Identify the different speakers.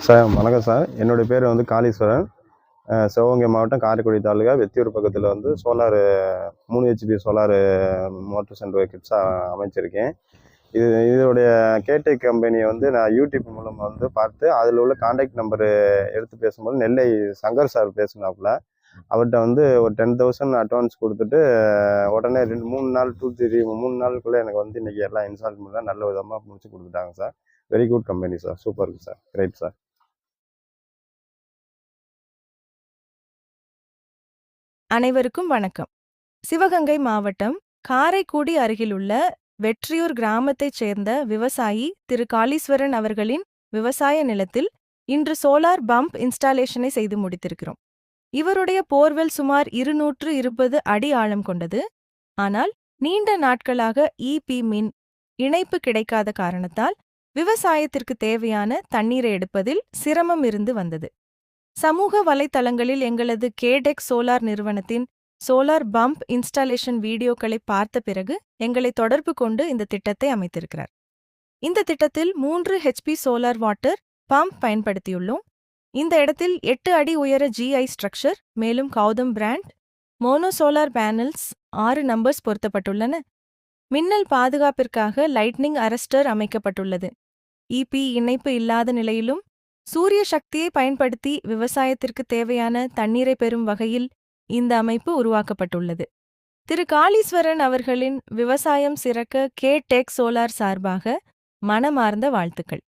Speaker 1: Sir வணக்கம் sir. என்னுடைய பேர் வந்து காளீஸ்வரன். சிவகங்கை மாவட்டம் காரைக்குடி தாலுகா வெத்தியூர் பக்கத்தில் வந்து solar 3 HP solar motor centre கிட்ஸா அமைச்சிருக்கேன். இதோடைய கேடெக் கம்பெனியை வந்து நான் யூடியூப் மூலமாக வந்து பார்த்து அதில் உள்ள கான்டாக்ட் நம்பரு எடுத்து பேசும்போது நெல்லை சங்கர் சார் பேசினாப்புல. அவர்கிட்ட வந்து ஒரு 10,000 அட்வான்ஸ் கொடுத்துட்டு உடனே 3 நாள் 3 நாளுக்குள்ளே எனக்கு வந்து இன்றைக்கி எல்லாம் இன்ஸ்டால் பண்ணி நல்ல விதமாக முடிச்சு கொடுத்துட்டாங்க sir. Very good company sir. Super sir. Great sir.
Speaker 2: அனைவருக்கும் வணக்கம். சிவகங்கை மாவட்டம் காரைக்குடி அருகிலுள்ள வெற்றியூர் கிராமத்தைச் சேர்ந்த விவசாயி திரு காளீஸ்வரன் அவர்களின் விவசாய நிலத்தில் இன்று சோலார் பம்ப் இன்ஸ்டாலேஷனை செய்து முடித்திருக்கிறோம். இவருடைய போர்வெல் சுமார் 220 அடி ஆழம் கொண்டது. ஆனால் நீண்ட நாட்களாக இபி மின் இணைப்பு கிடைக்காத காரணத்தால் விவசாயத்திற்கு தேவையான தண்ணீரை எடுப்பதில் சிரமம் இருந்து வந்தது. சமூக வலைத்தளங்களில் எங்களது கேடெக் சோலார் நிறுவனத்தின் சோலார் பம்ப் இன்ஸ்டாலேஷன் வீடியோக்களை பார்த்த பிறகு எங்களை தொடர்பு கொண்டு இந்த திட்டத்தை அமைத்திருக்கிறார். இந்த திட்டத்தில் 3 ஹெச்பி சோலார் வாட்டர் பம்ப் பயன்படுத்தியுள்ளோம். இந்த இடத்தில் 8 அடி உயர ஜிஐ ஸ்ட்ரக்சர், மேலும் Gautam brand mono solar panels 6 numbers பொருத்தப்பட்டுள்ளன. மின்னல் பாதுகாப்பிற்காக லைட்னிங் அரஸ்டர் அமைக்கப்பட்டுள்ளது. இபி இணைப்பு இல்லாத நிலையிலும் சூரிய சக்தியை பயன்படுத்தி விவசாயத்திற்கு தேவையான தண்ணீரை பெறும் வகையில் இந்த அமைப்பு உருவாக்கப்பட்டுள்ளது. திரு காளீஸ்வரன் அவர்களின் விவசாயம் சிறக்க கேடெக் சோலார் சார்பாக மனமார்ந்த வாழ்த்துக்கள்.